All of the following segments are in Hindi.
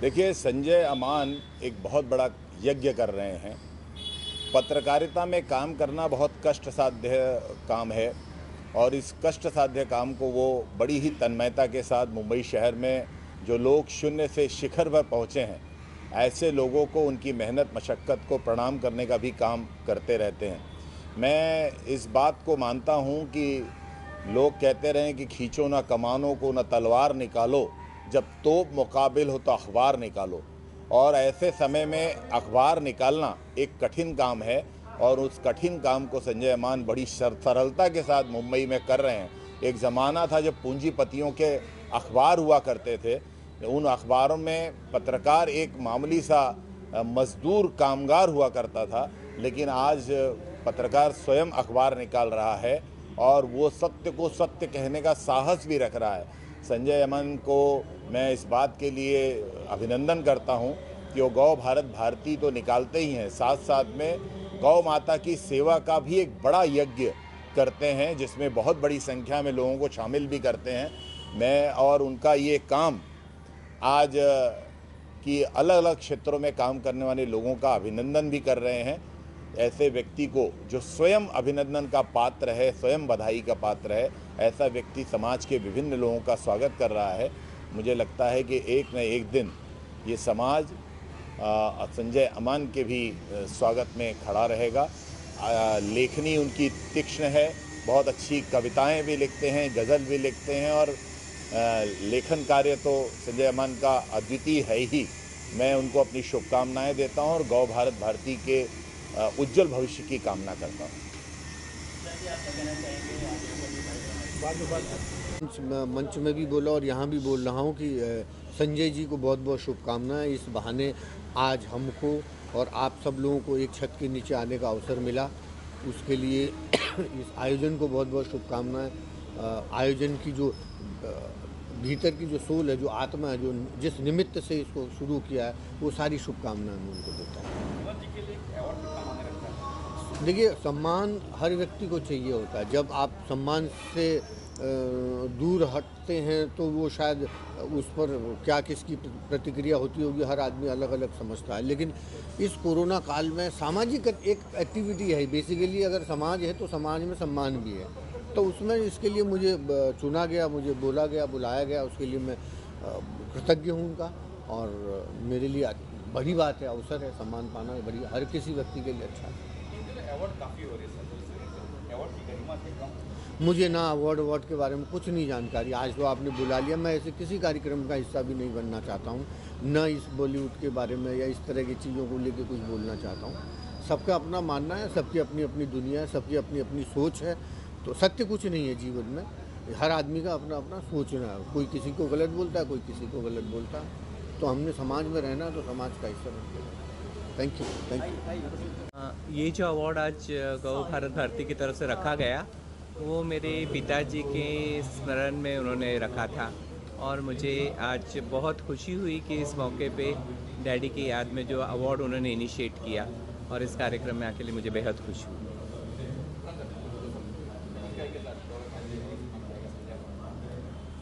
देखिए, संजय अमान एक बहुत बड़ा यज्ञ कर रहे हैं। पत्रकारिता में काम करना बहुत कष्ट साध्य काम है और इस कष्ट साध्य काम को वो बड़ी ही तन्मयता के साथ मुंबई शहर में जो लोग शून्य से शिखर पर पहुँचे हैं, ऐसे लोगों को उनकी मेहनत मशक्क़त को प्रणाम करने का भी काम करते रहते हैं। मैं इस बात को मानता हूँ कि लोग कहते रहें कि खींचो ना कमानों को, ना तलवार निकालो, जब तोप मुकाबिल हो तो अखबार निकालो। और ऐसे समय में अखबार निकालना एक कठिन काम है और उस कठिन काम को संजय अमान बड़ी सरलता के साथ मुंबई में कर रहे हैं। एक ज़माना था जब पूंजीपतियों के अखबार हुआ करते थे, उन अखबारों में पत्रकार एक मामूली सा मजदूर कामगार हुआ करता था, लेकिन आज पत्रकार स्वयं अखबार निकाल रहा है और वो सत्य को सत्य कहने का साहस भी रख रहा है। संजय अमन को मैं इस बात के लिए अभिनंदन करता हूं कि वो गौ भारत भारती तो निकालते ही हैं, साथ साथ में गौ माता की सेवा का भी एक बड़ा यज्ञ करते हैं, जिसमें बहुत बड़ी संख्या में लोगों को शामिल भी करते हैं। मैं और उनका ये काम आज कि अलग अलग क्षेत्रों में काम करने वाले लोगों का अभिनंदन भी कर रहे हैं। ऐसे व्यक्ति को जो स्वयं अभिनंदन का पात्र है, स्वयं बधाई का पात्र है, ऐसा व्यक्ति समाज के विभिन्न लोगों का स्वागत कर रहा है। मुझे लगता है कि एक न एक दिन ये समाज संजय अमान के भी स्वागत में खड़ा रहेगा। लेखनी उनकी तीक्ष्ण है, बहुत अच्छी कविताएं भी लिखते हैं, गज़ल भी लिखते हैं और लेखन कार्य तो संजय अमान का अद्वितीय है ही। मैं उनको अपनी शुभकामनाएं देता हूं और गौ भारत भारती के उज्जवल भविष्य की कामना करता हूं। मंच में भी बोला और यहाँ भी बोल रहा हूँ कि संजय जी को बहुत बहुत शुभकामनाएं। इस बहाने आज हमको और आप सब लोगों को एक छत के नीचे आने का अवसर मिला, उसके लिए इस आयोजन को बहुत बहुत शुभकामनाएं। आयोजन की जो भीतर की जो सोल है, जो आत्मा है, जो जिस निमित्त से इसको शुरू किया है, वो सारी शुभकामनाएं मैं उनको देता हूँ। देखिए, सम्मान हर व्यक्ति को चाहिए होता है। जब आप सम्मान से दूर हटते हैं तो वो शायद उस पर क्या किसकी प्रतिक्रिया होती होगी, हर आदमी अलग अलग समझता है। लेकिन इस कोरोना काल में सामाजिक एक एक्टिविटी है बेसिकली। अगर समाज है तो समाज में सम्मान भी है, तो उसमें इसके लिए मुझे चुना गया, मुझे बोला गया, बुलाया गया, उसके लिए मैं कृतज्ञ हूँ उनका। और मेरे लिए बड़ी बात है, अवसर है, सम्मान पाना बड़ी हर किसी व्यक्ति के लिए अच्छा है। अवार्ड काफ़ी हो रही है, अवार्ड की गरिमा से कम। मुझे ना अवार्ड के बारे में कुछ नहीं जानकारी। आज तो आपने बुला लिया, मैं ऐसे किसी कार्यक्रम का हिस्सा भी नहीं बनना चाहता हूँ, न इस बॉलीवुड के बारे में या इस तरह की चीज़ों को लेकर कुछ बोलना चाहता हूँ। सबका अपना मानना है, सबकी अपनी अपनी दुनिया है, सबकी अपनी अपनी सोच है। तो सत्य कुछ नहीं है जीवन में, हर आदमी का अपना अपना सोचना है। कोई किसी को गलत बोलता है, कोई किसी को गलत बोलता है। तो हमने समाज में रहना है तो समाज का हिस्सा बनते हैं। Thank you. ये जो अवार्ड आज गौ भारत भारती की तरफ से रखा गया, वो मेरे पिताजी के स्मरण में उन्होंने रखा था और मुझे आज बहुत खुशी हुई कि इस मौके पे डैडी की याद में जो अवार्ड उन्होंने इनिशिएट किया और इस कार्यक्रम में आके लिए मुझे बेहद खुशी हुई।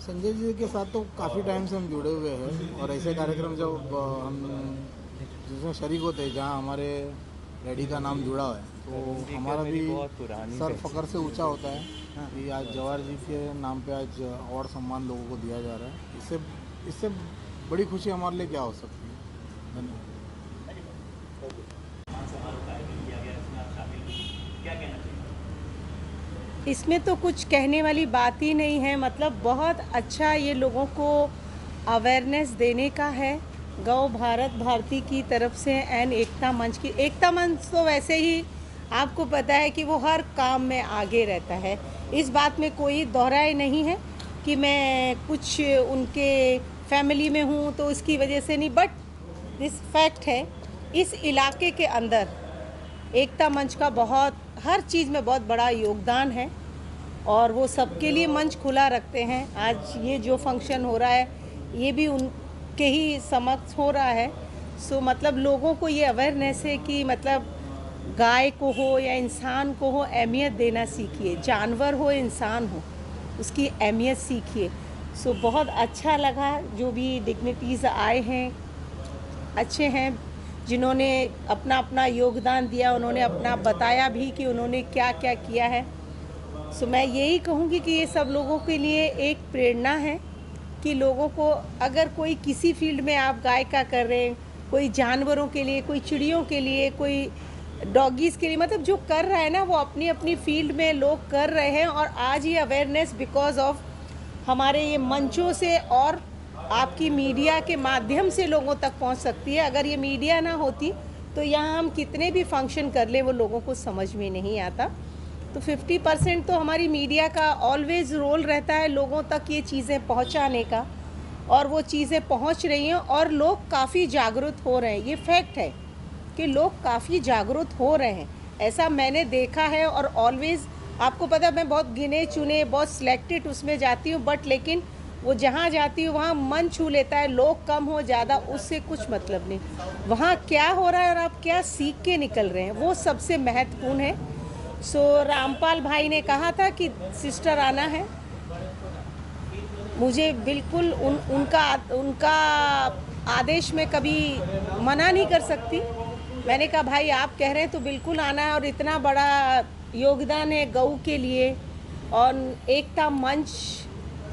संजय जी के साथ तो काफ़ी टाइम से हम जुड़े हुए हैं और ऐसे कार्यक्रम जब हम जिसमें शरीक होते हैं जहाँ हमारे डैडी का नाम जुड़ा हुआ है, तो हमारा भी सर फकर से ऊंचा होता है कि आज जवाहर जी के नाम पे आज अवार्ड सम्मान लोगों को दिया जा रहा है। इससे बड़ी खुशी हमारे लिए क्या हो सकती है। धन्यवाद। इसमें तो कुछ कहने वाली बात ही नहीं है। मतलब बहुत अच्छा ये लोगों को अवेयरनेस देने का है गौ भारत भारती की तरफ से एंड एकता मंच की। एकता मंच तो वैसे ही आपको पता है कि वो हर काम में आगे रहता है, इस बात में कोई दोहराए नहीं है कि मैं कुछ उनके फैमिली में हूँ तो उसकी वजह से नहीं, बट दिस फैक्ट है इस इलाके के अंदर एकता मंच का बहुत हर चीज़ में बहुत बड़ा योगदान है और वो सबके लिए मंच खुला रखते हैं। आज ये जो फंक्शन हो रहा है ये भी उनके ही समक्ष हो रहा है। सो मतलब लोगों को ये अवेयरनेस है कि मतलब गाय को हो या इंसान को हो अहमियत देना सीखिए, जानवर हो इंसान हो उसकी अहमियत सीखिए। सो बहुत अच्छा लगा जो भी डिग्निटीज़ आए हैं अच्छे हैं जिन्होंने अपना अपना योगदान दिया, उन्होंने अपना बताया भी कि उन्होंने क्या क्या किया है। सो मैं यही कहूँगी कि ये सब लोगों के लिए एक प्रेरणा है कि लोगों को, अगर कोई किसी फील्ड में आप गाय का कर रहे हैं, कोई जानवरों के लिए, कोई चिड़ियों के लिए, कोई डॉगीज़ के लिए, मतलब जो कर रहा है ना वो अपनी अपनी फील्ड में लोग कर रहे हैं। और आज ये अवेयरनेस बिकॉज ऑफ हमारे ये मंचों से और आपकी मीडिया के माध्यम से लोगों तक पहुंच सकती है। अगर ये मीडिया ना होती तो यहाँ हम कितने भी फंक्शन कर ले वो लोगों को समझ में नहीं आता। तो 50% तो हमारी मीडिया का ऑलवेज रोल रहता है लोगों तक ये चीज़ें पहुंचाने का, और वो चीज़ें पहुंच रही हैं और लोग काफ़ी जागरूक हो रहे हैं। ये फैक्ट है कि लोग काफ़ी जागरूक हो रहे हैं, ऐसा मैंने देखा है। और ऑलवेज आपको पता है मैं बहुत गिने चुने, बहुत सिलेक्टेड उसमें जाती हूँ, बट लेकिन वो जहाँ जाती हूँ वहाँ मन छू लेता है। लोग कम हो ज़्यादा उससे कुछ मतलब नहीं, वहाँ क्या हो रहा है और आप क्या सीख के निकल रहे हैं वो सबसे महत्वपूर्ण है। सो रामपाल भाई ने कहा था कि सिस्टर आना है, मुझे बिल्कुल उनका आदेश में कभी मना नहीं कर सकती। मैंने कहा भाई आप कह रहे हैं तो बिल्कुल आना है। और इतना बड़ा योगदान है गऊ के लिए, और एकता मंच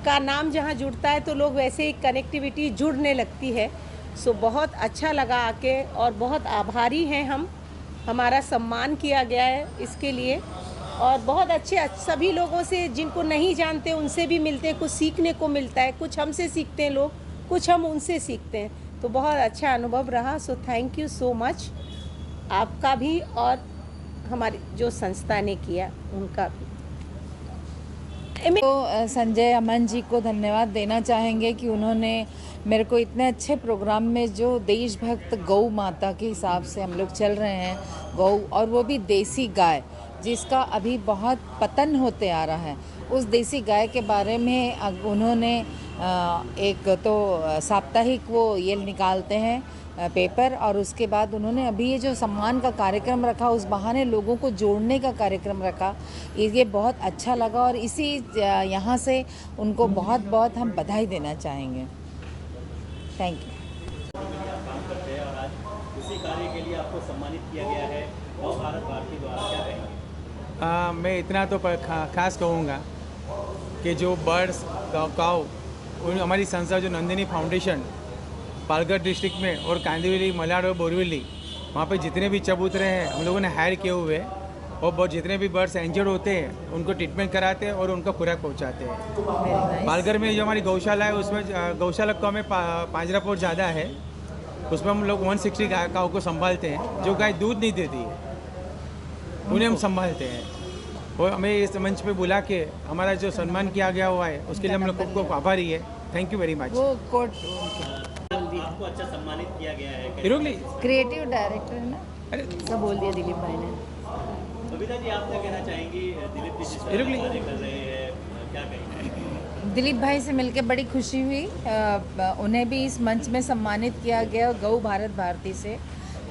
का नाम जहाँ जुड़ता है तो लोग वैसे ही कनेक्टिविटी जुड़ने लगती है। सो बहुत अच्छा लगा आके, और बहुत आभारी हैं हम, हमारा सम्मान किया गया है इसके लिए। और बहुत अच्छे सभी लोगों से जिनको नहीं जानते उनसे भी मिलते हैं, कुछ सीखने को मिलता है, कुछ हमसे सीखते हैं लोग, कुछ हम उनसे सीखते हैं। तो बहुत अच्छा अनुभव रहा। So thank you so much आपका भी, और हमारी जो संस्था ने किया उनका भी। तो संजय अमन जी को धन्यवाद देना चाहेंगे कि उन्होंने मेरे को इतने अच्छे प्रोग्राम में, जो देशभक्त गौ माता के हिसाब से हम लोग चल रहे हैं, गौ और वो भी देसी गाय जिसका अभी बहुत पतन होते आ रहा है, उस देसी गाय के बारे में उन्होंने एक तो साप्ताहिक वो ये निकालते हैं पेपर, और उसके बाद उन्होंने अभी ये जो सम्मान का कार्यक्रम रखा, उस बहाने लोगों को जोड़ने का कार्यक्रम रखा, ये बहुत अच्छा लगा। और इसी यहाँ से उनको बहुत बहुत हम बधाई देना चाहेंगे। Thank you. उसी कार्य के लिए आपको सम्मानित किया गया है गौ भारत भारती द्वारा, क्या कहेंगे? मैं इतना तो खास कहूँगा कि जो बर्ड्स काऊ हमारी संस्था जो नंदिनी फाउंडेशन पालघर डिस्ट्रिक्ट में और कांदिवली, मलाड और बोरीवली, वहाँ पे जितने भी चबूतरे हैं हम लोगों ने हायर किए हुए हैं, और बहुत जितने भी बर्ड्स इंजर्ड होते हैं उनको ट्रीटमेंट कराते हैं और उनका खुराक पहुँचाते हैं। पालघर में जो हमारी गौशाला है उसमें गौशाला का में पांजरापुर ज़्यादा है, उसमें हम लोग 160 गायों को संभालते हैं। जो गाय दूध नहीं देती है उन्हें हम संभालते हैं, और हमें इस मंच पे बुला के हमारा जो सम्मान किया गया हुआ है उसके लिए हम लोग खूब आभारी है। Thank you very much. वो कोर्ट आपको अच्छा सम्मानित किया गया है, क्रिएटिव डायरेक्टर है ना, अरे सब बोल दिया दिलीप भाई ने। बबीता जी आप क्या कहना चाहेंगी? दिलीप जी जिस तरह से कार्य कर रहे हैं, क्या कहेंगे? दिलीप भाई से मिलकर बड़ी खुशी हुई। उन्हें भी इस मंच में सम्मानित किया गया गौ भारत भारती से,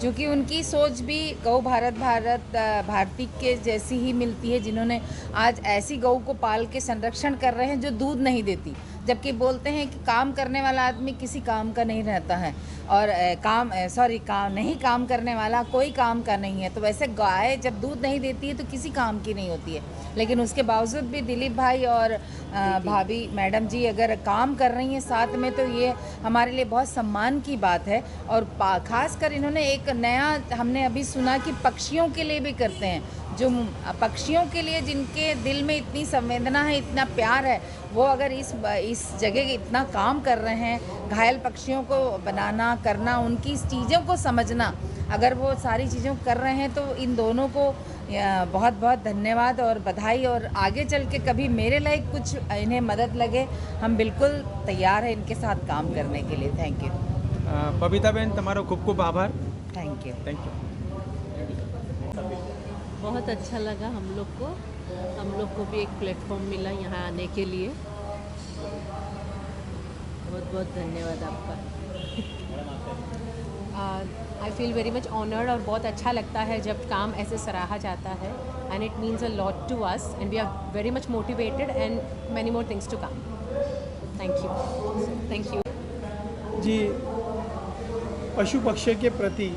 जो कि उनकी सोच भी गौ भारत भारती के जैसी ही मिलती है, जिन्होंने आज ऐसी गौ को पाल के संरक्षण कर रहे हैं जो दूध नहीं देती, जबकि बोलते हैं कि काम करने वाला आदमी किसी काम का नहीं रहता है, और नहीं काम करने वाला कोई काम का नहीं है। तो वैसे गाय जब दूध नहीं देती है तो किसी काम की नहीं होती है, लेकिन उसके बावजूद भी दिलीप भाई और भाभी मैडम जी अगर काम कर रही हैं साथ में, तो ये हमारे लिए बहुत सम्मान की बात है। और खासकर इन्होंने एक नया, हमने अभी सुना कि पक्षियों के लिए भी करते हैं, जो पक्षियों के लिए जिनके दिल में इतनी संवेदना है, इतना प्यार है, वो अगर इस जगह इतना काम कर रहे हैं, घायल पक्षियों को बनाना करना, उनकी चीज़ों को समझना, अगर वो सारी चीज़ों कर रहे हैं तो इन दोनों को बहुत बहुत धन्यवाद और बधाई। और आगे चल के कभी मेरे लायक कुछ इन्हें मदद लगे, हम बिल्कुल तैयार हैं इनके साथ काम करने के लिए। थैंक यू बबीता बहन, તમારો ખૂબ ખૂબ આભાર। Thank you. Thank you. बहुत अच्छा लगा हम लोग को भी एक प्लेटफॉर्म मिला यहाँ आने के लिए। बहुत बहुत धन्यवाद आपका। I feel very much honoured, और बहुत अच्छा लगता है जब काम ऐसे सराहा जाता है, and it means a lot to us, and we are very much motivated and many more things to come. Thank you. जी पशु पक्षी के प्रति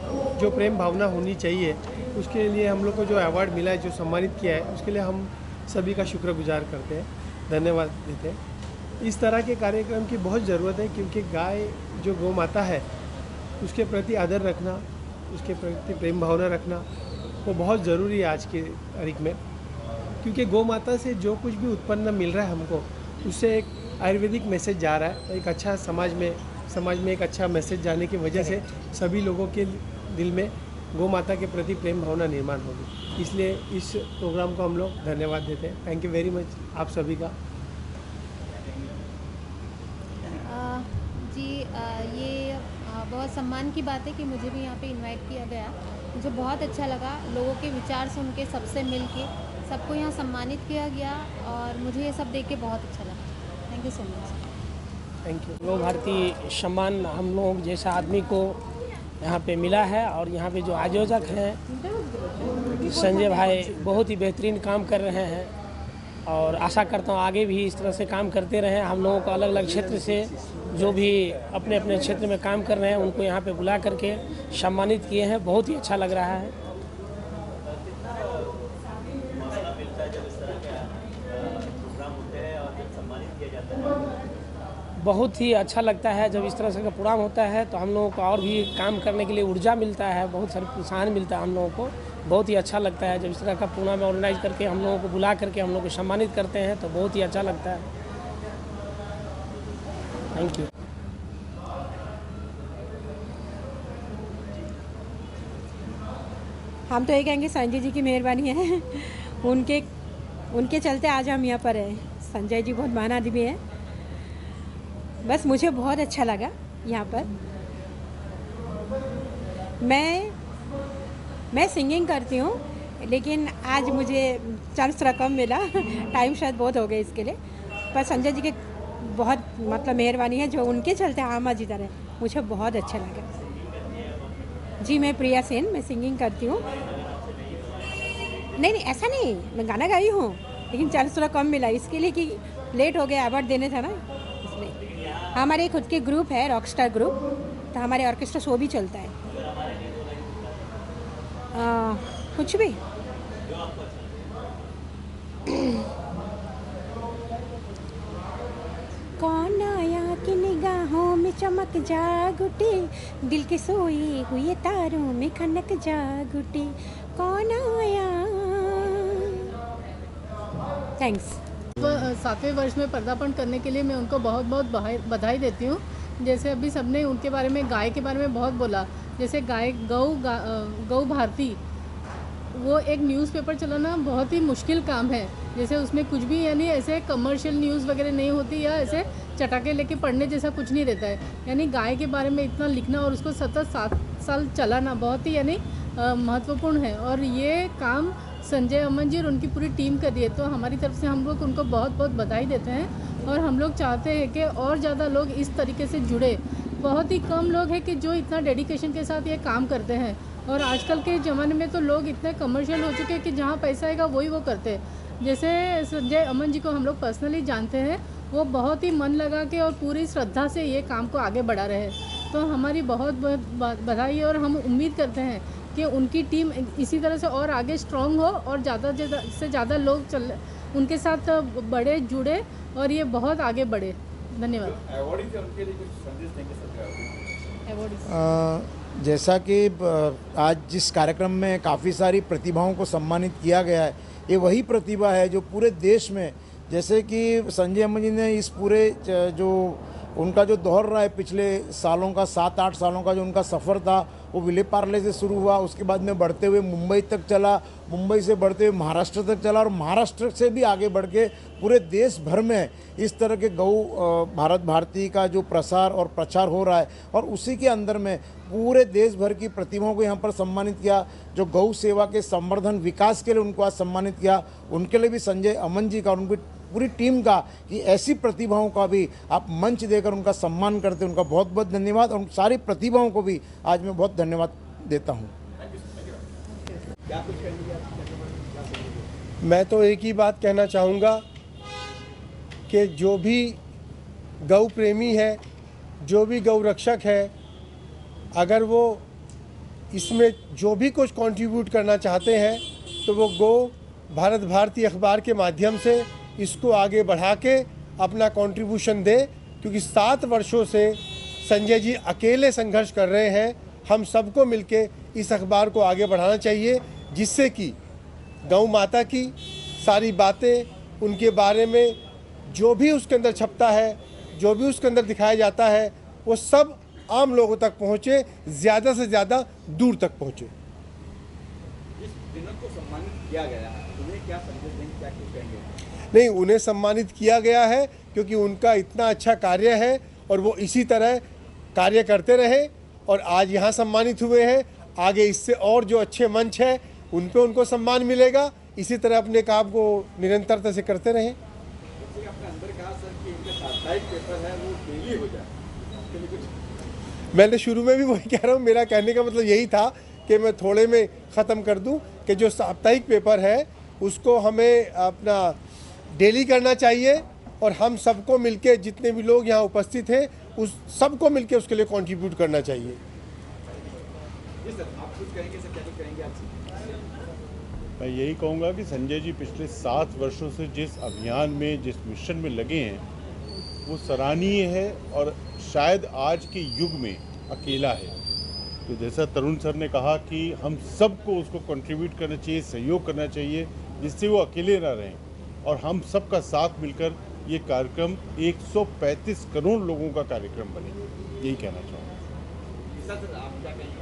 जो प्रेम भावना होनी चाहिए, उसके लिए हम लोग को जो अवार्ड मिला है, जो सम्मानित किया है, उसके लिए हम सभी का शुक्रगुजार करते हैं, धन्यवाद देते हैं। इस तरह के कार्यक्रम की बहुत ज़रूरत है, क्योंकि गाय जो गौ माता है उसके प्रति आदर रखना, उसके प्रति प्रेम भावना रखना वो बहुत ज़रूरी है आज के तारीख में, क्योंकि गौ माता से जो कुछ भी उत्पन्न मिल रहा है हमको, उससे एक आयुर्वेदिक मैसेज जा रहा है, एक अच्छा समाज में एक अच्छा मैसेज जाने की वजह से सभी लोगों के दिल में गौ माता के प्रति प्रेम भावना निर्माण होगी। इसलिए इस प्रोग्राम को हम लोग धन्यवाद देते हैं। थैंक यू वेरी मच आप सभी का। ये बहुत सम्मान की बात है कि मुझे भी यहाँ पे इनवाइट किया गया। मुझे बहुत अच्छा लगा, लोगों के विचार सुन के, सबसे मिल के, सबको यहाँ सम्मानित किया गया और मुझे ये सब देख के बहुत अच्छा लगा। Thank you so much. Thank you. गौ भारती सम्मान हम लोग जैसा आदमी को यहाँ पे मिला है, और यहाँ पे जो आयोजक हैं संजय भाई बहुत ही बेहतरीन काम कर रहे हैं, और आशा करता हूँ आगे भी इस तरह से काम करते रहें। हम लोगों को अलग अलग क्षेत्र से जो भी अपने अपने क्षेत्र में काम कर रहे हैं उनको यहाँ पे बुला करके सम्मानित किए हैं, बहुत ही अच्छा लग रहा है। बहुत ही अच्छा लगता है जब इस तरह से का प्रोग्राम होता है, तो हम लोगों को और भी काम करने के लिए ऊर्जा मिलता है, बहुत सारा प्रोत्साहन मिलता है हम लोगों को। बहुत ही अच्छा लगता है जब इस तरह का प्रोग्राम ऑर्गेनाइज करके हम लोगों को बुला करके हम लोग को सम्मानित करते हैं, तो बहुत ही अच्छा लगता है। Thank you. हम तो ये कहेंगे संजय जी की मेहरबानी है, उनके चलते आज हम यहाँ पर हैं। संजय जी बहुत महान आदमी है। बस मुझे बहुत अच्छा लगा यहाँ पर। मैं सिंगिंग करती हूँ, लेकिन आज मुझे चांस थोड़ा कम मिला, टाइम शायद बहुत हो गया इसके लिए। पर संजय जी के बहुत मतलब मेहरबानी है, जो उनके चलते हम आज इधर है। मुझे बहुत अच्छा लगा। जी मैं प्रिया सेन, मैं सिंगिंग करती हूँ। नहीं ऐसा नहीं, मैं गाना गाई हूँ, लेकिन चांस थोड़ा कम मिला इसके लिए कि लेट हो गया, अवार्ड देने था ना, इसलिए। हमारे खुद के ग्रुप है, रॉकस्टार ग्रुप, तो हमारे ऑर्केस्ट्रा शो भी चलता है। कुछ भी कौन आया कि निगाहों में चमक जाग उठी, दिल के सोए हुए तारों में खनक जाग उठी, कौन आया। थैंक्स। 7वें वर्ष में पदार्पण करने के लिए मैं उनको बहुत बहुत बधाई देती हूँ। जैसे अभी सबने उनके बारे में, गाय के बारे में बहुत बोला। जैसे गौ भारती, वो एक न्यूज़पेपर चलाना बहुत ही मुश्किल काम है। जैसे उसमें कुछ भी यानी ऐसे कमर्शियल न्यूज़ वगैरह नहीं होती, या ऐसे चटाके लेके पढ़ने जैसा कुछ नहीं रहता है। यानी गाय के बारे में इतना लिखना और उसको सतत 7 साल चलाना बहुत ही यानी महत्वपूर्ण है। और ये काम संजय अमन जी और उनकी पूरी टीम कर रही है, तो हमारी तरफ से हम लोग उनको बहुत बहुत बधाई देते हैं। और हम लोग चाहते हैं कि और ज़्यादा लोग इस तरीके से जुड़े। बहुत ही कम लोग हैं कि जो इतना डेडिकेशन के साथ ये काम करते हैं। और आजकल के ज़माने में तो लोग इतने कमर्शियल हो चुके हैं कि जहाँ पैसा आएगा वही वो करते हैं। जैसे संजय अमन जी को हम लोग पर्सनली जानते हैं, वो बहुत ही मन लगा के और पूरी श्रद्धा से ये काम को आगे बढ़ा रहे हैं। तो हमारी बहुत बहुत बधाई है, और हम उम्मीद करते हैं कि उनकी टीम इसी तरह से और आगे स्ट्रॉन्ग हो, और ज़्यादा से ज़्यादा लोग उनके साथ बढ़े, जुड़े, और ये बहुत आगे बढ़े। धन्यवाद। जैसा कि आज जिस कार्यक्रम में काफ़ी सारी प्रतिभाओं को सम्मानित किया गया है, ये वही प्रतिभा है जो पूरे देश में, जैसे कि संजय अमन जी ने इस पूरे जो उनका जो दौर रहा है पिछले सालों का, 7-8 सालों का जो उनका सफ़र था, वो विले पार्ले से शुरू हुआ, उसके बाद में बढ़ते हुए मुंबई तक चला, मुंबई से बढ़ते हुए महाराष्ट्र तक चला, और महाराष्ट्र से भी आगे बढ़ के पूरे देश भर में इस तरह के गौ भारत भारती का जो प्रसार और प्रचार हो रहा है। और उसी के अंदर में पूरे देश भर की प्रतिभाओं को यहाँ पर सम्मानित किया, जो गौ सेवा के संवर्धन विकास के लिए उनको आज सम्मानित किया। उनके लिए भी संजय अमन जी का और उनकी पूरी टीम का, कि ऐसी प्रतिभाओं का भी आप मंच देकर उनका सम्मान करते हैं, उनका बहुत बहुत धन्यवाद। और उन सारी प्रतिभाओं को भी आज मैं बहुत धन्यवाद देता हूँ। मैं तो एक ही बात कहना चाहूँगा कि जो भी गौ प्रेमी है, जो भी गौ रक्षक है, अगर वो इसमें जो भी कुछ कंट्रीब्यूट करना चाहते हैं तो वो गो भारत भारती अखबार के माध्यम से इसको आगे बढ़ा के अपना कंट्रीब्यूशन दे, क्योंकि 7 वर्षों से संजय जी अकेले संघर्ष कर रहे हैं। हम सबको मिलके इस अखबार को आगे बढ़ाना चाहिए, जिससे कि गौ माता की सारी बातें, उनके बारे में जो भी उसके अंदर छपता है, जो भी उसके अंदर दिखाया जाता है, वो सब आम लोगों तक पहुँचे, ज़्यादा से ज़्यादा दूर तक पहुँचे। जिस दिनों को सम्मानित किया गया है, उन्हें क्या संदेश देंगे, क्या कुछ कहेंगे? नहीं, उन्हें सम्मानित किया गया है क्योंकि उनका इतना अच्छा कार्य है और वो इसी तरह कार्य करते रहे और आज यहाँ सम्मानित हुए हैं। आगे इससे और जो अच्छे मंच है उन पे उनको सम्मान मिलेगा। इसी तरह अपने काम को निरंतरता से करते रहें। आपने अंदर कहा सर कि इनके साप्ताहिक पेपर है वो डेली हो जाए, उसके लिए कुछ? मैंने शुरू में भी वही कह रहा हूँ, मेरा कहने का मतलब यही था कि मैं थोड़े में ख़त्म कर दूँ कि जो साप्ताहिक पेपर है उसको हमें अपना डेली करना चाहिए और हम सबको मिलके, जितने भी लोग यहाँ उपस्थित हैं, उस सबको मिलके उसके लिए कंट्रीब्यूट करना चाहिए। जी सर, आप कुछ कहेंगे सर, क्या कुछ कहेंगे आपसे? मैं यही कहूँगा कि संजय जी पिछले 7 वर्षों से जिस अभियान में, जिस मिशन में लगे हैं, वो सराहनीय है और शायद आज के युग में अकेला है। तो जैसा तरुण सर ने कहा कि हम सबको उसको कंट्रीब्यूट करना चाहिए, सहयोग करना चाहिए, जिससे वो अकेले ना रहें और हम सबका साथ मिलकर ये कार्यक्रम 135 करोड़ लोगों का कार्यक्रम बने, यही कहना चाहूँगा। सर आप क्या कहेंगे?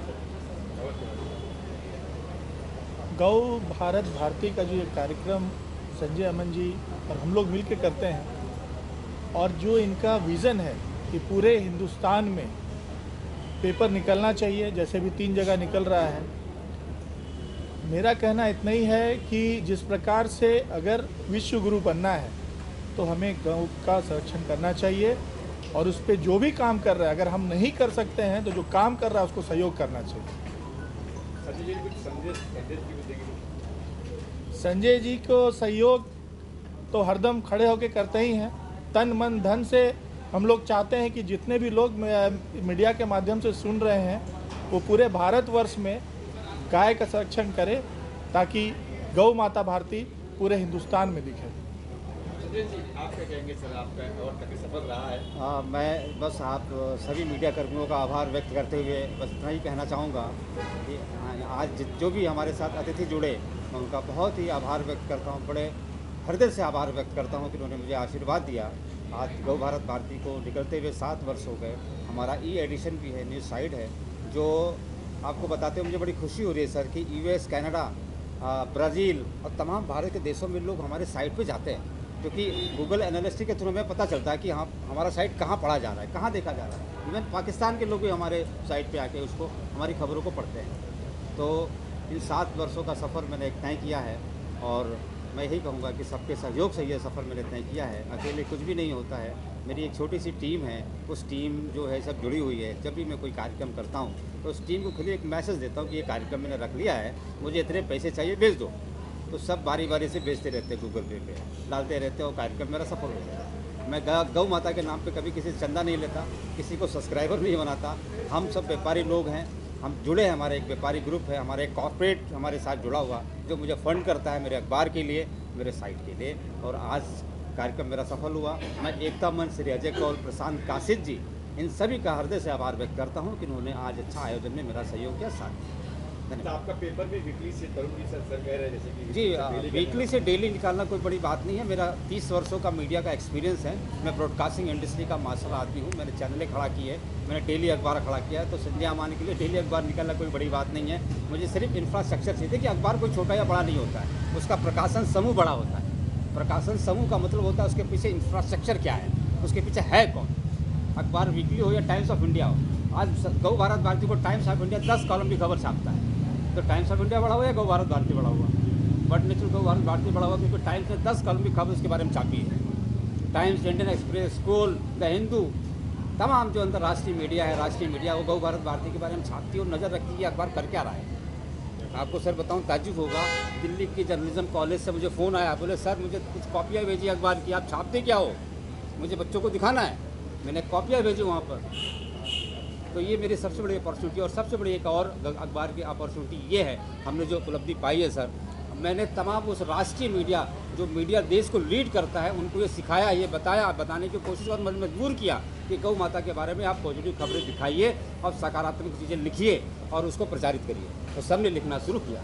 गौ भारत भारती का जो ये कार्यक्रम संजय अमन जी और हम लोग मिलकर करते हैं और जो इनका विज़न है कि पूरे हिंदुस्तान में पेपर निकलना चाहिए, जैसे भी 3 जगह निकल रहा है। मेरा कहना इतना ही है कि जिस प्रकार से अगर विश्व गुरु बनना है तो हमें गौ का संरक्षण करना चाहिए और उस पर जो भी काम कर रहा है, अगर हम नहीं कर सकते हैं तो जो काम कर रहा है उसको सहयोग करना चाहिए। संजय जी को सहयोग तो हरदम खड़े होकर करते ही हैं, तन मन धन से। हम लोग चाहते हैं कि जितने भी लोग मीडिया के माध्यम से सुन रहे हैं वो पूरे भारतवर्ष में गाय का संरक्षण करें ताकि गौ माता भारती पूरे हिंदुस्तान में दिखे। आप क्या कहेंगे सर, आपका और काफ़ी सफल रहा है? मैं बस आप सभी मीडिया कर्मियों का आभार व्यक्त करते हुए बस इतना ही कहना चाहूँगा कि आज जो भी हमारे साथ अतिथि जुड़े, मैं उनका बहुत ही आभार व्यक्त करता हूँ, बड़े हृदय से आभार व्यक्त करता हूँ कि उन्होंने मुझे आशीर्वाद दिया। आज गौ भारत भारती को निकलते हुए 7 वर्ष हो गए। हमारा एडिशन भी है, न्यूज़ साइट है, जो आपको बताते हुए मुझे बड़ी खुशी हो रही है सर कि US, कनाडा, ब्राज़ील और तमाम भारत के देशों में लोग हमारे साइट पे जाते हैं, क्योंकि गूगल एनालिस्टिक के थ्रू हमें पता चलता है कि हाँ हमारा साइट कहाँ पढ़ा जा रहा है, कहाँ देखा जा रहा है। इवन पाकिस्तान के लोग भी हमारे साइट पे आके उसको, हमारी खबरों को पढ़ते हैं। तो इन 7 वर्षों का सफ़र मैंने एक तय किया है और मैं यही कहूँगा कि सबके सहयोग से ये सफ़र मैंने तय किया है। अकेले कुछ भी नहीं होता है। मेरी एक छोटी सी टीम है, उस टीम जो है सब जुड़ी हुई है। जब भी मैं कोई कार्यक्रम करता हूँ तो उस टीम को खुद एक मैसेज देता हूँ कि ये कार्यक्रम मैंने रख लिया है, मुझे इतने पैसे चाहिए, भेज दो। तो सब बारी बारी से भेजते रहते हैं, गूगल पे डालते रहते हैं और कार्यक्रम मेरा सफल हो जाता है। मैं गौ माता के नाम पे कभी किसी से चंदा नहीं लेता, किसी को सब्सक्राइबर नहीं बनाता। हम सब व्यापारी लोग हैं, हम जुड़े हैं, हमारा एक व्यापारी ग्रुप है, हमारा एक कॉर्पोरेट हमारे साथ जुड़ा हुआ जो मुझे फंड करता है मेरे अखबार के लिए, मेरे साइट के लिए। और आज कार्यक्रम मेरा सफल हुआ। मैं एकता मंच श्री अजय कौल, प्रशांत काशिद जी, इन सभी का हृदय से आभार व्यक्त करता हूँ कि उन्होंने आज अच्छा आयोजन में मेरा सहयोग किया, साथ। तो आपका पेपर भी वीकली से तरुण जी सर कह रहे हैं जैसे कि जी, वीकली से डेली निकालना कोई बड़ी बात नहीं है। मेरा 30 वर्षों का मीडिया का एक्सपीरियंस है। मैं ब्रॉडकास्टिंग इंडस्ट्री का मार्शल आदमी हूँ। मैंने चैनलें खड़ा की है, मैंने डेली अखबार खड़ा किया है। तो संजय अमानी के लिए डेली अखबार निकालना कोई बड़ी बात नहीं है। मुझे सिर्फ इंफ्रास्ट्रक्चर चाहिए कि अखबार कोई छोटा या बड़ा नहीं होता है, उसका प्रकाशन समूह बड़ा होता है। प्रकाशन समूह का मतलब होता है उसके पीछे इंफ्रास्ट्रक्चर क्या है, उसके पीछे है कौन। अखबार वीकली हो या टाइम्स ऑफ इंडिया हो, आज गौ भारत भारती को टाइम्स ऑफ इंडिया 10 कॉलम की खबर छापता है, तो टाइम्स ऑफ इंडिया बड़ा हुआ या गौ भारत भारती बड़ा हुआ? बट नेचुरल गौ भारत भारती बड़ा हुआ क्योंकि टाइम्स ने 10 कॉलम की खबर उसके बारे में छापी है। Times, Indian express, school, the Hindu, तमाम जो अंतर्राष्ट्रीय मीडिया है, राष्ट्रीय मीडिया, वो गौ भारत भारती के बारे में छापती है और नज़र रखती है अखबार कर क्या रहा है। आपको सर बताऊं, ताज्जुब होगा, दिल्ली की जर्नलिज्म कॉलेज से मुझे फ़ोन आया, बोले सर मुझे कुछ कॉपियाँ भेजी अखबार की, आप छापते क्या हो, मुझे बच्चों को दिखाना है। मैंने कॉपियाँ भेजी वहाँ पर, तो ये मेरी सबसे बड़ी अपॉर्चुनिटी, और सबसे बड़ी एक और अखबार की अपॉर्चुनिटी ये है, हमने जो उपलब्धि पाई है सर, मैंने तमाम उस राष्ट्रीय मीडिया जो मीडिया देश को लीड करता है उनको ये सिखाया, ये बताया, बताने की कोशिश और मजबूर किया कि गौ माता के बारे में आप पॉजिटिव खबरें दिखाइए और सकारात्मक चीज़ें लिखिए और उसको प्रचारित करिए। तो सबने लिखना शुरू किया।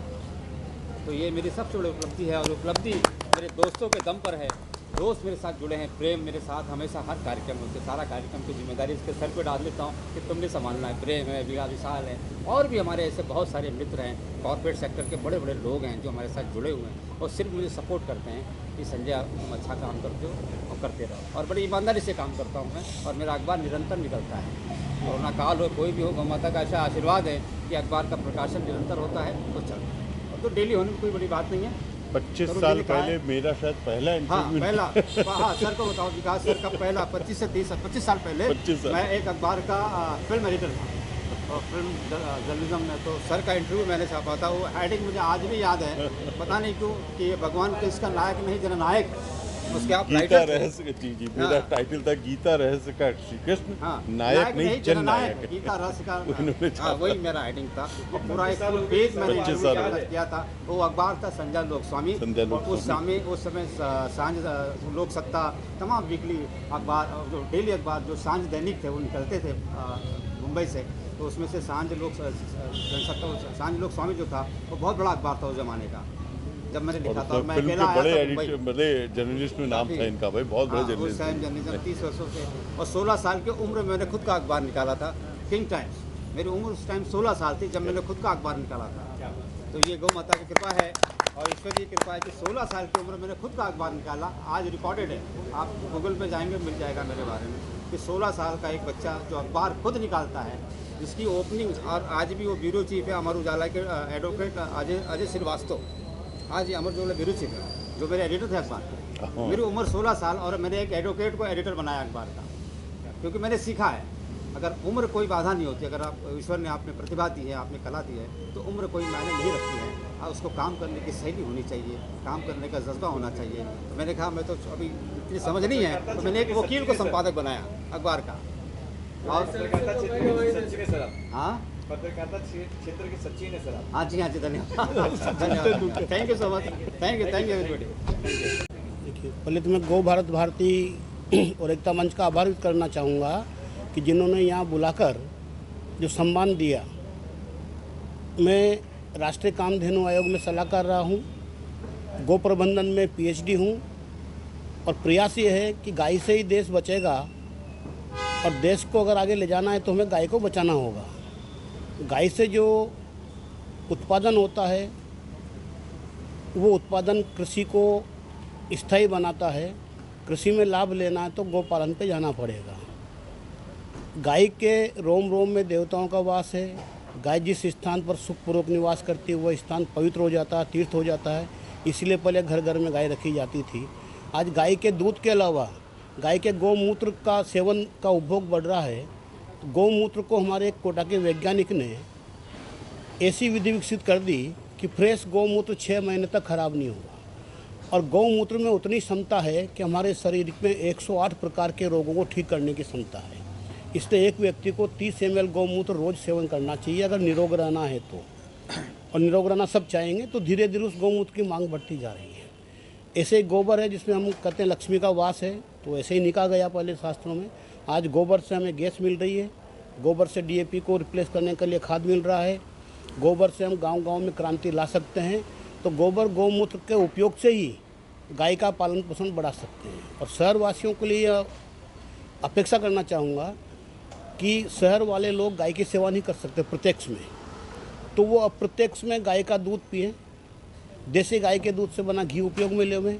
तो ये मेरी सबसे बड़ी उपलब्धि है, और उपलब्धि मेरे दोस्तों के दम पर है। दोस्त मेरे साथ जुड़े हैं, प्रेम मेरे साथ हमेशा हर कार्यक्रम में, उसके सारा कार्यक्रम की जिम्मेदारी इसके सर पे डाल देता हूँ कि तुमने संभालना है। प्रेम है, विशाल है, और भी हमारे ऐसे बहुत सारे मित्र हैं, कॉर्पोरेट सेक्टर के बड़े बड़े लोग हैं जो हमारे साथ जुड़े हुए हैं और सिर्फ मुझे सपोर्ट करते हैं कि संजय तुम अच्छा काम करते हो और करते रहो। और बड़ी ईमानदारी से काम करता हूँ मैं, और मेरा अखबार निरंतर निकलता है। कोरोना काल हो, कोई भी हो, गौ माता का ऐसा आशीर्वाद है कि अखबार का प्रकाशन निरंतर होता है तो चल, और तो डेली होने में कोई बड़ी बात नहीं है। 25 साल पहले मेरा शायद पहला इंटरव्यू। हाँ, पहला। हाँ सर को बताओ, विकास सर का पहला 25 साल पहले 25 साल। मैं एक अखबार का फिल्म एडिटर था और फिल्म जर्नलिज्म में, तो सर का इंटरव्यू मैंने छापा था। वो हेडिंग मुझे आज भी याद है, पता नहीं क्यों, कि भगवान किसका नायक नहीं जननायक, उसके आप गीता रहस्य। जी मेरा टाइटल था गीता रहस्य का श्री कृष्ण, नायक नहीं जननायक। गीता रहस्य का वही मेरा हेडिंग था, और पूरा एक फुल पेज मैंने किया था। वो अखबार था संजय लोक स्वामी। उस समय सांझ लोक सत्ता, तमाम वीकली अखबार, जो डेली अखबार, जो सांझ दैनिक थे वो निकलते थे मुंबई से, तो उसमें से सांझ लोक जनसत्ता, सांझ लोक स्वामी जो था वो बहुत बड़ा अखबार था उस जमाने का। जब मैंने लिखा था, मैं अकेला आया था, बड़े जर्नलिस्ट में नाम था इनका भाई, बहुत बड़े जर्नलिस्ट। जर्नलिज्म 30 वर्षों से, और 16 साल की उम्र में मैंने खुद का अखबार निकाला था, किंग टाइम्स। मेरी उम्र उस टाइम 16 साल थी जब मैंने खुद का अखबार निकाला था। तो ये गौ माता की कृपा है और ईश्वर की कृपा है कि 16 साल की उम्र में मैंने खुद का अखबार निकाला। आज रिकॉर्डेड है, आप गूगल पे जाएंगे मिल जाएगा मेरे बारे में, कि 16 साल का एक बच्चा जो अखबार खुद निकालता है, जिसकी ओपनिंग, और आज भी वो ब्यूरो चीफ है अमर उजाला के, एडवोकेट अजय श्रीवास्तव। हाँ जी, अमर उजाला ब्यूरो चीफ है, जो मेरे एडिटर थे अखबार। मेरी उम्र 16 साल, और मैंने एक एडवोकेट को एडिटर बनाया अखबार का, क्योंकि मैंने सीखा है अगर उम्र कोई बाधा नहीं होती, अगर आप ईश्वर ने आपने प्रतिभा दी है, आपने कला दी है, तो उम्र कोई मायने नहीं रखती है। उसको काम करने की शैली होनी चाहिए, काम करने का जज्बा होना चाहिए। तो मैंने कहा मैं तो अभी इतनी समझ नहीं है, तो मैंने एक वकील को संपादक बनाया अखबार का। और हाँ, पत्रकारिता क्षेत्र के सचिन है सर आप। हाँ जी, हाँ जी, धन्यवाद। Thank you so much, thank you everybody. देखिए, पहले तो मैं गौ भारत भारती और एकता मंच का आभार व्यक्त करना चाहूँगा कि जिन्होंने यहाँ बुलाकर जो सम्मान दिया। मैं राष्ट्रीय कामधेनु आयोग में सलाहकार रहा हूँ, गौ प्रबंधन में PhD हूँ, और प्रयास ये है कि गाय से ही देश बचेगा, और देश को अगर आगे ले जाना है तो हमें गाय को बचाना होगा। गाय से जो उत्पादन होता है वो उत्पादन कृषि को स्थायी बनाता है। कृषि में लाभ लेना है तो गौपालन पे जाना पड़ेगा। गाय के रोम रोम में देवताओं का वास है। गाय जिस स्थान पर सुखपूर्वक निवास करती है वह स्थान पवित्र हो जाता है, तीर्थ हो जाता है। इसलिए पहले घर घर में गाय रखी जाती थी। आज गाय के दूध के अलावा गाय के गौमूत्र का सेवन का उपभोग बढ़ रहा है। गौमूत्र को हमारे एक कोटा के वैज्ञानिक ने ऐसी विधि विकसित कर दी कि फ्रेश गौमूत्र 6 महीने तक खराब नहीं होगा, और गौमूत्र में उतनी क्षमता है कि हमारे शरीर में 108 प्रकार के रोगों को ठीक करने की क्षमता है। इसलिए एक व्यक्ति को 30 ml गौमूत्र रोज सेवन करना चाहिए अगर निरोग रहना है तो, और निरोग रहना सब चाहेंगे तो धीरे धीरे उस गौमूत्र की मांग बढ़ती जा रही है। ऐसे ही गोबर है जिसमें हम कहते हैं लक्ष्मी का वास है, तो ऐसे ही निकाला गया पहले शास्त्रों में। आज गोबर से हमें गैस मिल रही है, गोबर से DAP को रिप्लेस करने के लिए खाद मिल रहा है, गोबर से हम गांव-गांव में क्रांति ला सकते हैं। तो गोबर गौमूत्र के उपयोग से ही गाय का पालन पोषण बढ़ा सकते हैं। और शहर वासियों के लिए अपेक्षा करना चाहूँगा कि शहर वाले लोग गाय की सेवा नहीं कर सकते प्रत्यक्ष में, तो वो अप्रत्यक्ष में गाय का दूध पिए, देसी गाय के दूध से बना घी उपयोग में लेवें,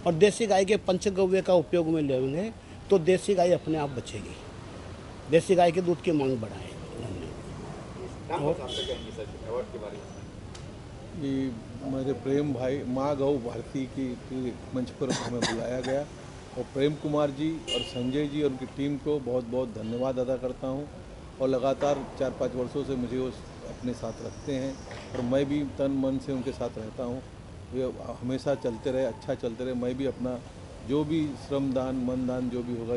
और देसी गाय के पंचगव्य का उपयोग में लेंगे तो देसी गाय अपने आप बचेगी। देसी गाय के दूध की मांग बढ़ाए। ये मेरे प्रेम भाई माँ गौ भारती की मंच पर हमें बुलाया गया, और प्रेम कुमार जी और संजय जी और उनकी टीम को बहुत बहुत धन्यवाद अदा करता हूँ। और लगातार 4-5 वर्षों से मुझे वो अपने साथ रखते हैं, और मैं भी तन मन से उनके साथ रहता हूँ। ये हमेशा चलते रहे, अच्छा चलते रहे। मैं भी अपना जो भी श्रमदान, मनदान जो भी होगा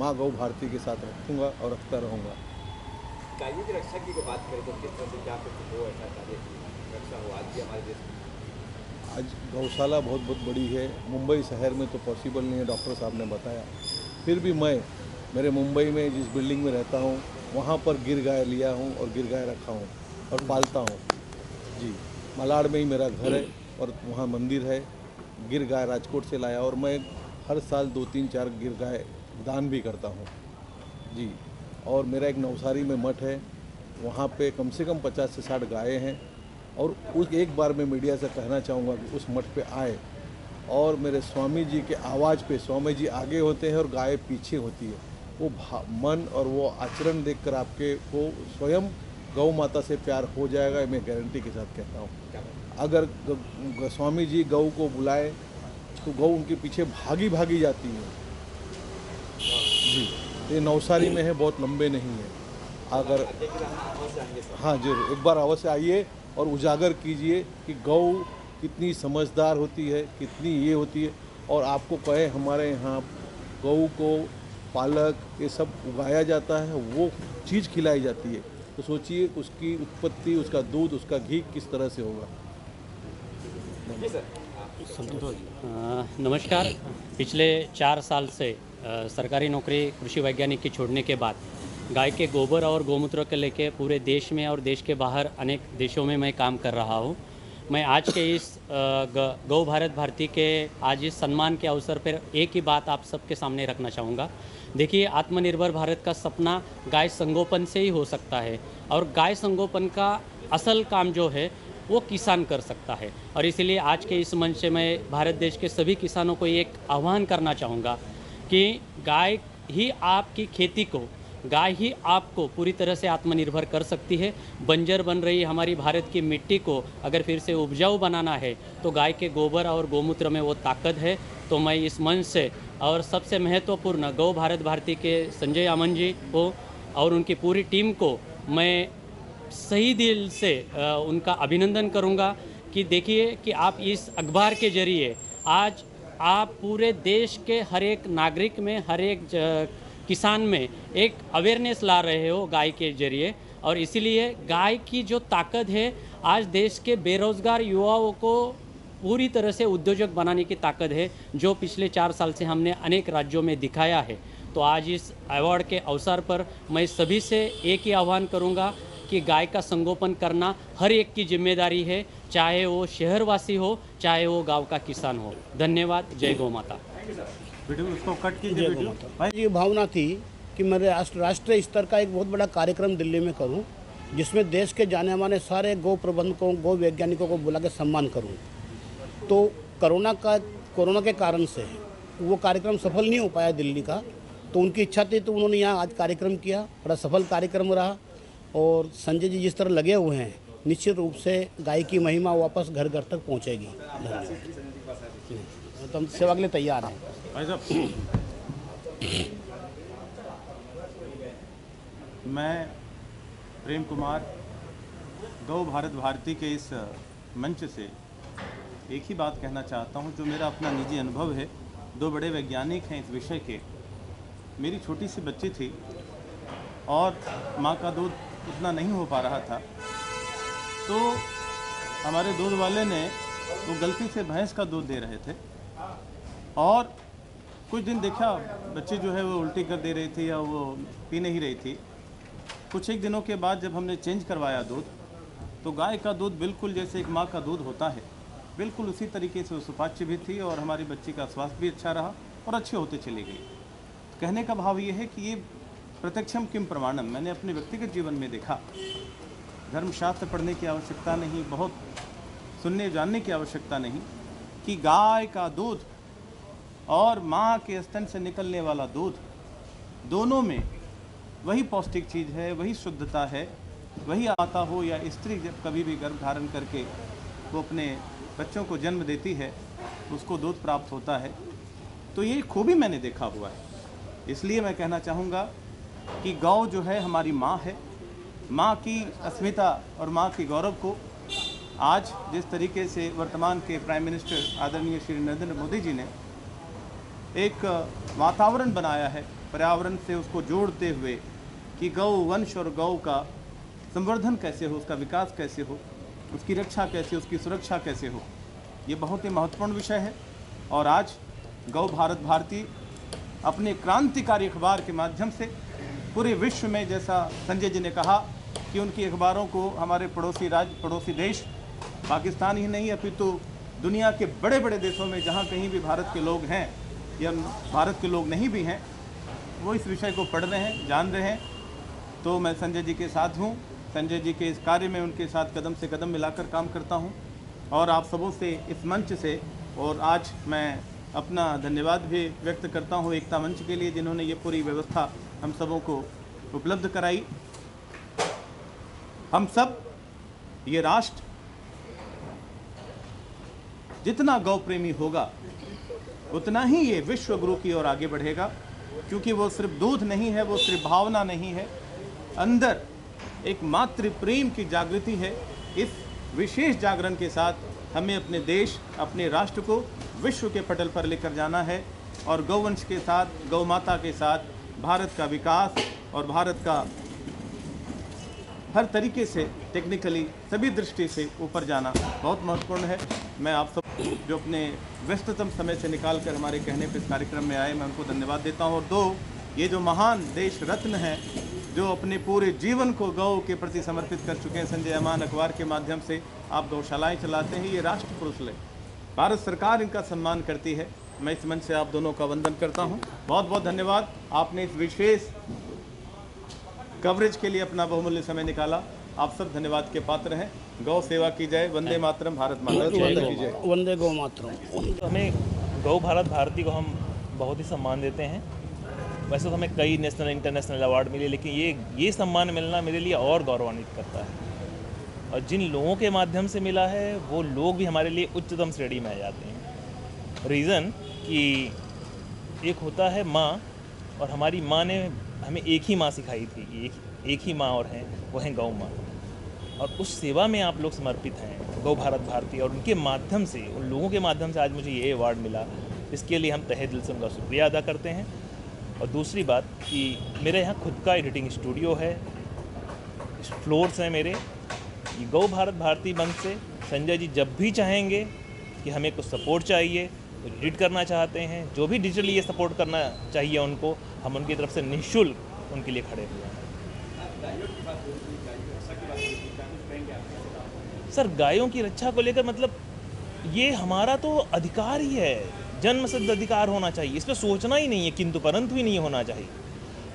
माँ गौ भारती के साथ रखूँगा और रखता रहूँगा। गायों की रक्षा की बात करें तो किस तरह से क्या कुछ हो ऐसा कार्य रक्षा हो आज भी हमारे देश में? आज गौशाला बहुत बहुत बड़ी है। मुंबई शहर में तो पॉसिबल नहीं है, डॉक्टर साहब ने बताया। फिर भी मैं मेरे मुंबई में जिस बिल्डिंग में रहता हूँ वहाँ पर गिर गाय लिया हूँ और गिर गाय रखा हूँ और पालता हूँ जी। मलाड में ही मेरा घर है और वहाँ मंदिर है। गिर गाय राजकोट से लाया और मैं हर साल 2-3-4 गिर गाय दान भी करता हूँ जी। और मेरा एक नवसारी में मठ है, वहाँ पे कम से कम 50 से 60 गायें हैं। और उस एक बार मैं मीडिया से कहना चाहूँगा कि उस मठ पे आए और मेरे स्वामी जी के आवाज़ पे, स्वामी जी आगे होते हैं और गाय पीछे होती है, वो मन और वो आचरण देखकर आपके को स्वयं गौ माता से प्यार हो जाएगा, मैं गारंटी के साथ कहता हूँ। अगर स्वामी जी गौ को बुलाए तो गौ उनके पीछे भागी भागी जाती है जी। ये नवसारी में है, बहुत लंबे नहीं है। अगर हाँ जी, एक बार अवश्य आइए और उजागर कीजिए कि गौ कितनी समझदार होती है, कितनी ये होती है। और आपको कहे हमारे यहाँ गौ को पालक ये सब उगाया जाता है, वो चीज़ खिलाई जाती है, तो सोचिए उसकी उत्पत्ति, उसका दूध, उसका घी किस तरह से होगा। नमस्कार। पिछले 4 साल से सरकारी नौकरी कृषि वैज्ञानिक की छोड़ने के बाद गाय के गोबर और गौमूत्र को लेके पूरे देश में और देश के बाहर अनेक देशों में मैं काम कर रहा हूँ। मैं आज के इस गौ भारत भारती के आज इस सम्मान के अवसर पर एक ही बात आप सबके सामने रखना चाहूँगा। देखिए, आत्मनिर्भर भारत का सपना गाय संगोपन से ही हो सकता है और गाय संगोपन का असल काम जो है वो किसान कर सकता है। और इसीलिए आज के इस मंच से मैं भारत देश के सभी किसानों को एक आह्वान करना चाहूँगा कि गाय ही आपकी खेती को, गाय ही आपको पूरी तरह से आत्मनिर्भर कर सकती है। बंजर बन रही हमारी भारत की मिट्टी को अगर फिर से उपजाऊ बनाना है तो गाय के गोबर और गौमूत्र में वो ताकत है। तो मैं इस मंच से और सबसे महत्वपूर्ण गौ भारत भारती के संजय अमन जी को और उनकी पूरी टीम को मैं सही दिल से उनका अभिनंदन करूंगा कि देखिए कि आप इस अखबार के जरिए आज आप पूरे देश के हर एक नागरिक में, हर एक किसान में एक अवेयरनेस ला रहे हो गाय के जरिए। और इसीलिए गाय की जो ताकत है आज देश के बेरोज़गार युवाओं को पूरी तरह से उद्योजक बनाने की ताकत है, जो पिछले 4 साल से हमने अनेक राज्यों में दिखाया है। तो आज इस अवार्ड के अवसर पर मैं सभी से एक ही आह्वान करूंगा कि गाय का संगोपन करना हर एक की जिम्मेदारी है, चाहे वो शहरवासी हो, चाहे वो गांव का किसान हो। धन्यवाद। जय गौ माता। उसको कट कीजिए वीडियो। ये भावना थी कि मैं राष्ट्रीय स्तर का एक बहुत बड़ा कार्यक्रम दिल्ली में करूं, जिसमें देश के जाने माने सारे गौ प्रबंधकों, गौ वैज्ञानिकों को बुला के सम्मान करूं। तो कोरोना के कारण से वो कार्यक्रम सफल नहीं हो पाया दिल्ली का। तो उनकी इच्छा थी तो उन्होंने यहाँ आज कार्यक्रम किया, बड़ा सफल कार्यक्रम रहा। और संजय जी जिस तरह लगे हुए हैं, निश्चित रूप से गाय की महिमा वापस घर घर तक पहुँचेगी। तो हम सेवा के लिए तैयार हैं। मैं प्रेम कुमार गौ भारत भारती के इस मंच से एक ही बात कहना चाहता हूं, जो मेरा अपना निजी अनुभव है। 2 बड़े वैज्ञानिक हैं इस विषय के। मेरी छोटी सी बच्ची थी और माँ का दूध उतना नहीं हो पा रहा था, तो हमारे दूध वाले ने वो गलती से भैंस का दूध दे रहे थे और कुछ दिन देखा बच्ची जो है वो उल्टी कर दे रही थी या वो पी नहीं रही थी। कुछ एक दिनों के बाद जब हमने चेंज करवाया दूध, तो गाय का दूध बिल्कुल जैसे एक माँ का दूध होता है, बिल्कुल उसी तरीके से सुपाच्य भी थी और हमारी बच्ची का स्वास्थ्य भी अच्छा रहा और अच्छी होते चली गई। कहने का भाव ये है कि ये प्रत्यक्षम किम प्रमाणम मैंने अपने व्यक्तिगत जीवन में देखा। धर्मशास्त्र पढ़ने की आवश्यकता नहीं, बहुत सुनने जानने की आवश्यकता नहीं, कि गाय का दूध और माँ के स्तन से निकलने वाला दूध, दोनों में वही पौष्टिक चीज़ है, वही शुद्धता है। वही माता हो या स्त्री जब कभी भी गर्भ धारण करके वो अपने बच्चों को जन्म देती है, उसको दूध प्राप्त होता है। तो ये खूबी मैंने देखा हुआ है। इसलिए मैं कहना चाहूँगा कि गौ जो है हमारी माँ है। माँ की अस्मिता और माँ की गौरव को आज जिस तरीके से वर्तमान के प्राइम मिनिस्टर आदरणीय श्री नरेंद्र मोदी जी ने एक वातावरण बनाया है, पर्यावरण से उसको जोड़ते हुए कि गौ वंश और गौ का संवर्धन कैसे हो, उसका विकास कैसे हो, उसकी रक्षा कैसे, उसकी सुरक्षा कैसे हो। ये बहुत ही महत्वपूर्ण विषय है। और आज गौ भारत भारती अपने क्रांतिकारी अखबार के माध्यम से पूरे विश्व में, जैसा संजय जी ने कहा कि उनकी अखबारों को हमारे पड़ोसी राज्य, पड़ोसी देश पाकिस्तान ही नहीं अपितु दुनिया के बड़े बड़े देशों में जहाँ कहीं भी भारत के लोग हैं या भारत के लोग नहीं भी हैं, वो इस विषय को पढ़ रहे हैं, जान रहे हैं। तो मैं संजय जी के साथ हूँ। संजय जी के इस कार्य में उनके साथ कदम से कदम मिलाकर काम करता हूँ। और आप सबों से इस मंच से, और आज मैं अपना धन्यवाद भी व्यक्त करता हूँ एकता मंच के लिए, जिन्होंने ये पूरी व्यवस्था हम सबों को उपलब्ध कराई। हम सब, ये राष्ट्र जितना गौ प्रेमी होगा उतना ही ये विश्व गुरु की ओर आगे बढ़ेगा, क्योंकि वो सिर्फ दूध नहीं है, वो सिर्फ भावना नहीं है, अंदर एक मातृ प्रेम की जागृति है। इस विशेष जागरण के साथ हमें अपने देश, अपने राष्ट्र को विश्व के पटल पर लेकर जाना है और गौवंश के साथ, गौ माता के साथ भारत का विकास और भारत का हर तरीके से, टेक्निकली सभी दृष्टि से ऊपर जाना बहुत महत्वपूर्ण है। मैं आप सब जो अपने व्यस्ततम समय से निकालकर हमारे कहने पर इस कार्यक्रम में आए, मैं उनको धन्यवाद देता हूँ। और दो, ये जो महान देश रत्न हैं जो अपने पूरे जीवन को गौ के प्रति समर्पित कर चुके हैं, संजय अमान अखबार के माध्यम से आप गौशालाएँ चलाते हैं, ये राष्ट्र पुरुष ले, भारत सरकार इनका सम्मान करती है। मैं इस मंच से आप दोनों का वंदन करता हूँ। बहुत बहुत धन्यवाद, आपने इस विशेष कवरेज के लिए अपना बहुमूल्य समय निकाला। आप सब धन्यवाद के पात्र हैं। गौ सेवा की जाए। वंदे मातरम, भारत माता की जय। वंदे गौ मातरम। तो हमें गौ भारत भारती को हम बहुत ही सम्मान देते हैं। वैसे तो हमें कई नेशनल इंटरनेशनल अवार्ड मिले, लेकिन ये सम्मान मिलना मेरे लिए और गौरवान्वित करता है। और जिन लोगों के माध्यम से मिला है वो लोग भी हमारे लिए उच्चतम श्रेणी में आ जाते हैं। रीज़न कि एक होता है माँ, और हमारी माँ ने हमें एक ही माँ सिखाई थी कि एक ही माँ और हैं, वो हैं गौ माँ। और उस सेवा में आप लोग समर्पित हैं, गौ भारत भारती, और उनके माध्यम से, उन लोगों के माध्यम से आज मुझे ये अवार्ड मिला। इसके लिए हम तहे दिल से उनका शुक्रिया अदा करते हैं। और दूसरी बात कि मेरे यहाँ खुद का एडिटिंग स्टूडियो है, फ्लोर्स हैं मेरे। ये गौ भारत भारती मंच से संजय जी जब भी चाहेंगे कि हमें कुछ सपोर्ट चाहिए, एडिट करना चाहते हैं, जो भी डिजिटली ये सपोर्ट करना चाहिए उनको, हम उनकी तरफ से निःशुल्क उनके लिए खड़े हुए हैं। सर, गायों की रक्षा को लेकर मतलब ये हमारा तो अधिकार ही है, जन्मसिद्ध अधिकार होना चाहिए। इस पर सोचना ही नहीं है, किंतु परंतु ही नहीं होना चाहिए।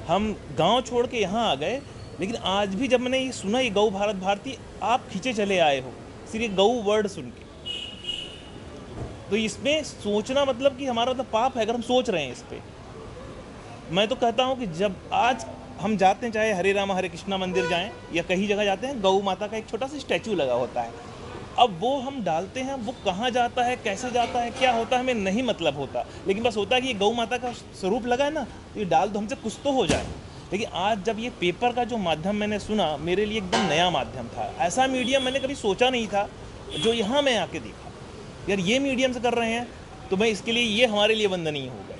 हम गांव छोड़ के यहाँ आ गए, लेकिन आज भी जब मैंने ये सुना ये गौ भारत भारती, आप खींचे चले आए हो सिर्फ ये गौ वर्ड सुन के। तो इसमें सोचना मतलब कि हमारा मतलब पाप है अगर हम सोच रहे हैं इस पर। मैं तो कहता हूँ कि जब आज हम जाते हैं, चाहे हरे रामा हरे कृष्णा मंदिर जाएं या कहीं जगह जाते हैं, गौ माता का एक छोटा सा स्टैचू लगा होता है। अब वो हम डालते हैं, वो कहाँ जाता है, कैसे जाता है, क्या होता है, हमें नहीं मतलब होता, लेकिन बस होता है कि ये गौ माता का स्वरूप लगा है ना, ये डाल दो, हमसे कुछ तो हो जाए। लेकिन आज जब ये पेपर का जो माध्यम मैंने सुना, मेरे लिए एकदम नया माध्यम था। ऐसा मीडियम मैंने कभी सोचा नहीं था, जो यहाँ मैं आके देखा यार ये मीडियम से कर रहे हैं, तो मैं इसके लिए, ये हमारे लिए वंदनीय हो गए,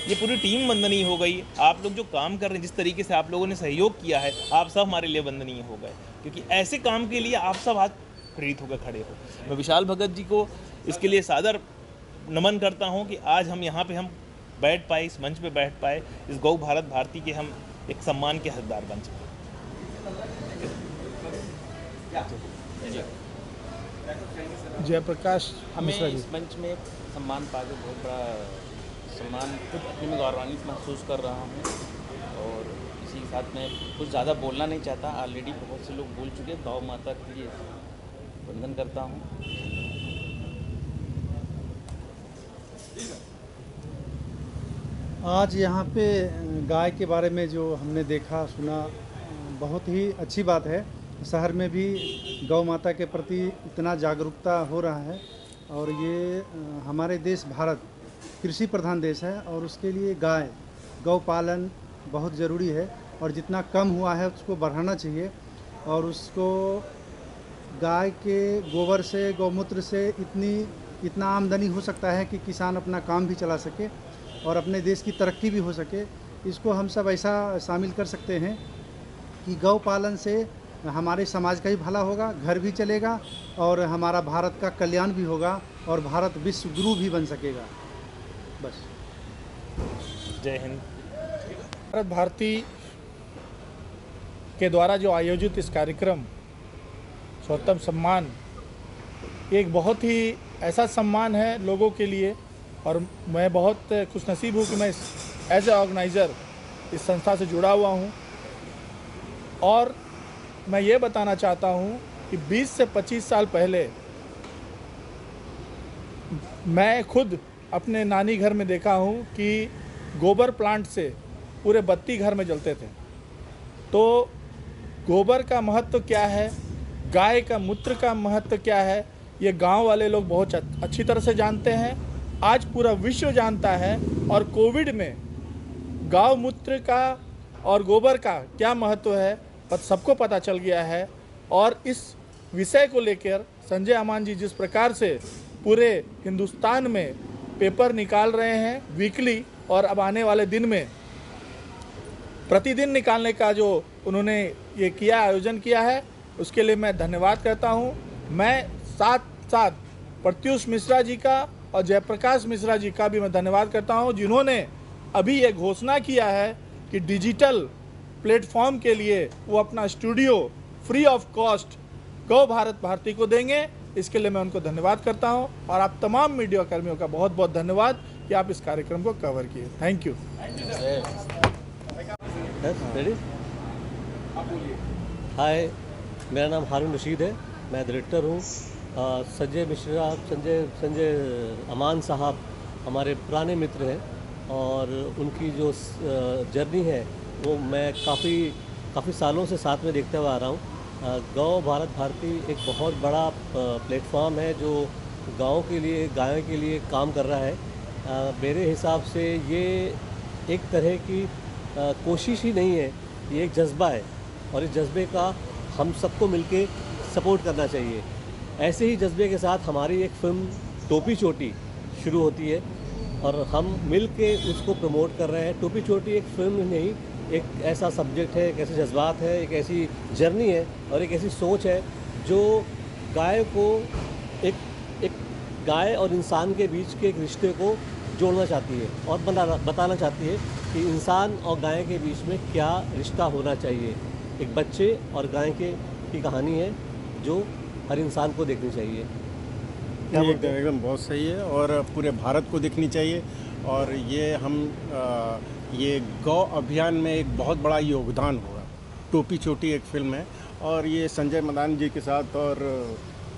ये पूरी टीम वंदनीय हो गई। आप लोग जो काम कर रहे हैं, जिस तरीके से आप लोगों ने सहयोग किया है, आप सब हमारे लिए वंदनीय हो गए, क्योंकि ऐसे काम के लिए आप सब आज प्रेरित होकर खड़े हो। मैं विशाल भगत जी को इसके लिए सादर नमन करता हूं कि आज हम यहाँ पे हम बैठ पाए, इस मंच पे बैठ पाए, इस गौ भारत भारती के हम एक सम्मान के हकदार बन सकें। जयप्रकाश हमें इस मंच में सम्मान पाकर बहुत बड़ा सम्मान, खुद अपने में गौरवान्वित महसूस कर रहा हूँ। और इसी के साथ मैं कुछ ज़्यादा बोलना नहीं चाहता, ऑलरेडी बहुत से लोग बोल चुके। गौ माता के लिए वंदन करता हूँ। आज यहाँ पे गाय के बारे में जो हमने देखा सुना, बहुत ही अच्छी बात है। शहर में भी गौ माता के प्रति इतना जागरूकता हो रहा है, और ये हमारे देश भारत कृषि प्रधान देश है, और उसके लिए गाय, गौ पालन बहुत ज़रूरी है, और जितना कम हुआ है उसको बढ़ाना चाहिए। और उसको गाय के गोबर से, गौमूत्र से इतना आमदनी हो सकता है कि किसान अपना काम भी चला सके और अपने देश की तरक्की भी हो सके। इसको हम सब ऐसा शामिल कर सकते हैं कि गौ पालन से हमारे समाज का ही भला होगा, घर भी चलेगा और हमारा भारत का कल्याण भी होगा और भारत विश्व गुरु भी बन सकेगा। बस। जय हिंद। भारत भारती के द्वारा जो आयोजित इस कार्यक्रम स्वतंत्र सम्मान एक बहुत ही ऐसा सम्मान है लोगों के लिए, और मैं बहुत खुशनसीब हूँ कि मैं एज ए ऑर्गेनाइज़र इस संस्था से जुड़ा हुआ हूँ। और मैं ये बताना चाहता हूँ कि 20 से 25 साल पहले मैं खुद अपने नानी घर में देखा हूँ कि गोबर प्लांट से पूरे बत्ती घर में जलते थे। तो गोबर का महत्व क्या है, गाय का मूत्र का महत्व क्या है, ये गांव वाले लोग बहुत अच्छी तरह से जानते हैं। आज पूरा विश्व जानता है, और कोविड में गाय मूत्र का और गोबर का क्या महत्व है सबको पता चल गया है। और इस विषय को लेकर संजय अमान जी जिस प्रकार से पूरे हिंदुस्तान में पेपर निकाल रहे हैं वीकली, और अब आने वाले दिन में प्रतिदिन निकालने का जो उन्होंने ये किया, आयोजन किया है, उसके लिए मैं धन्यवाद करता हूँ। मैं साथ साथ प्रत्युष मिश्रा जी का और जयप्रकाश मिश्रा जी का भी मैं धन्यवाद करता हूँ, जिन्होंने अभी ये घोषणा किया है कि डिजिटल प्लेटफॉर्म के लिए वो अपना स्टूडियो फ्री ऑफ कॉस्ट गौ भारत भारती को देंगे। इसके लिए मैं उनको धन्यवाद करता हूं, और आप तमाम मीडिया कर्मियों का बहुत बहुत धन्यवाद कि आप इस कार्यक्रम को कवर किए। Thank you. हाय, मेरा नाम हारून रशीद है, मैं डायरेक्टर हूँ। संजय अमान साहब हमारे पुराने मित्र हैं, और उनकी जो जर्नी है वो मैं काफ़ी सालों से साथ में देखते हुए आ रहा हूँ। गौ भारत भारती एक बहुत बड़ा प्लेटफॉर्म है जो गाँव के लिए, गायों के लिए काम कर रहा है। मेरे हिसाब से ये एक तरह की कोशिश ही नहीं है, ये एक जज्बा है, और इस जज्बे का हम सबको मिलके सपोर्ट करना चाहिए। ऐसे ही जज्बे के साथ हमारी एक फ़िल्म टोपी चोटी शुरू होती है, और हम मिल के उसको प्रमोट कर रहे हैं। टोपी चोटी एक फिल्म नहीं, एक ऐसा सब्जेक्ट है, एक ऐसे जज्बात है, एक ऐसी जर्नी है, और एक ऐसी सोच है जो गाय को एक गाय और इंसान के बीच के एक रिश्ते को जोड़ना चाहती है, और बताना चाहती है कि इंसान और गाय के बीच में क्या रिश्ता होना चाहिए। एक बच्चे और गाय की कहानी है जो हर इंसान को देखनी चाहिए। एकदम बहुत सही है, और पूरे भारत को देखनी चाहिए। और ये गौ अभियान में एक बहुत बड़ा योगदान होगा। टोपी चोटी एक फिल्म है, और ये संजय मदान जी के साथ और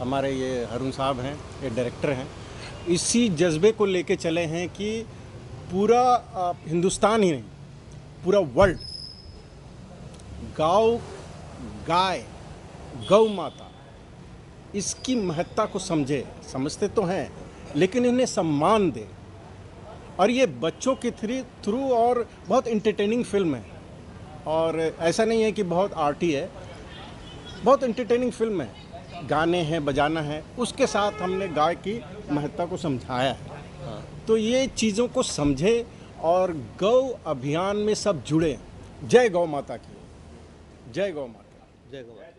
हमारे ये हारून साहब हैं, ये डायरेक्टर हैं, इसी जज्बे को लेके चले हैं कि पूरा हिंदुस्तान ही नहीं, पूरा वर्ल्ड गाय गौ माता इसकी महत्ता को समझते तो हैं, लेकिन इन्हें सम्मान दे। और ये बच्चों के थ्रू और बहुत इंटरटेनिंग फिल्म है, और ऐसा नहीं है कि बहुत आर्टी है, बहुत इंटरटेनिंग फिल्म है। गाने हैं, बजाना है, उसके साथ हमने गाय की महत्ता को समझाया है। तो ये चीज़ों को समझे और गौ अभियान में सब जुड़े। जय गौ माता की, जय गौ माता, जय गौ माता।